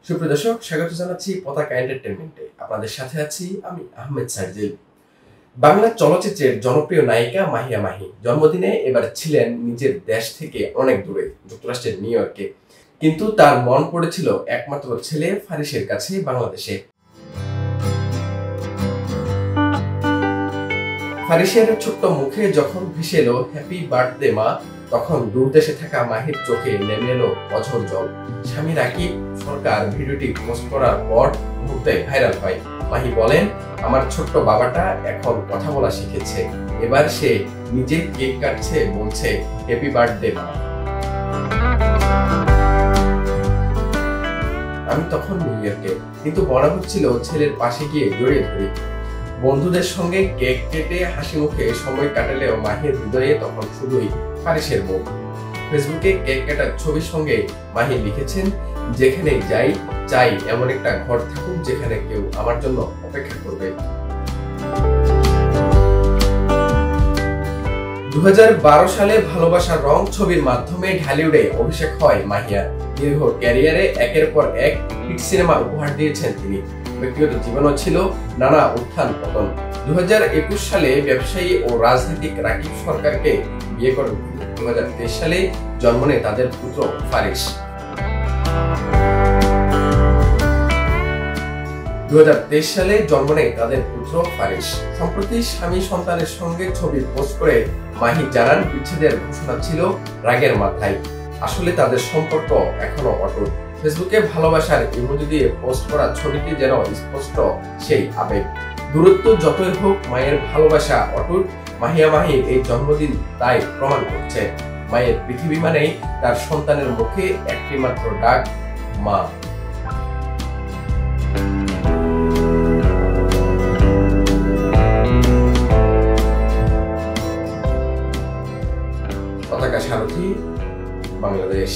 সুপ্রিয় দর্শক, স্বাগত জানাচ্ছি পতাকা এন্টারটেইনমেন্টে। আপনাদের সাথে আছি আমি আহমেদ সার্জিল। বাংলা চলচ্চিত্রের জনপ্রিয় নায়িকা মাহিয়া মাহি জন্মদিনে এবার ছিলেন নিজের দেশ থেকে অনেক দূরে, যুক্তরাষ্ট্রের নিউ ইয়র্কে। কিন্তু তার মন পড়েছিল একমাত্র ছেলে ফারিসের কাছে, বাংলাদেশে। ফারিসের ছোট্ট মুখে যখন ভেসে এলো হ্যাপি বার্থডে মা, তখন দূরদেশে থাকা মাহির চোখে নেমে এলো অঝর জল। স্বামী রাকিব সরকার ভিডিওটি পোস্ট করার পর মুহূর্তে ভাইরাল হয়। মাহি বলেন, আমার ছোট্ট বাবাটা এখন কথা বলা শিখেছে, এবার সে নিজে কেক কাটছে, বলছে হ্যাপি বার্থডে মা। আমি তখন নিউ ইয়র্কে, কিন্তু বলা হচ্ছিল ছেলের পাশে গিয়ে জড়িয়ে ধরি। বন্ধুদের সঙ্গে কেক কেটে হাসি মুখে সময় কাটালেও মাহির হৃদয়ে তখন শুধুই ফারিসের মুখ। ফেসবুকে কেক কাটার ছবির সঙ্গে মাহি লিখেছেন, যেখানে যাই চাই এমন একটা ঘর থাকুক যেখানে কেউ আমার জন্য অপেক্ষা করবে। 2012 সালে ভালোবাসার রং ছবির মাধ্যমে ঢালিউডে অভিষেক হয় মাহিয়ার। দীর্ঘ ক্যারিয়ারে একের পর এক হিট সিনেমা উপহার দিয়েছেন তিনি। ব্যক্তিগত জীবনও ছিল নানা উত্থান পতন। 2021 সালে ব্যবসায়ী ও রাজনীতিক রাকিব সরকারকে বিয়ে করেন। 2023 সালে জন্ম নেয় তাদের পুত্র ফারিস। 2023 সালে জন্ম নেয় তাদের পুত্র ফারিস। সম্প্রতি স্বামী সন্তানের সঙ্গে ছবি পোস্ট করে মাহি জানান, বিচ্ছেদের ঘোষণা ছিল রাগের মাথায়, আসলে তাদের সম্পর্ক এখনো অটুট। ফেসবুকে ভালোবাসার ইমোজি দিয়ে পোস্ট করা ছবিটি যেন স্পষ্ট সেই আবেগ। দূরত্ব যতই হোক, মায়ের ভালোবাসা অটুট। মাহিয়া মাহির এই জন্মদিন তাই প্রমাণ করছে, মায়ের পৃথিবী মানেই তার সন্তানের মুখে একটি মাত্র ডাক, মা। পতাকা সারথি, বাংলাদেশ।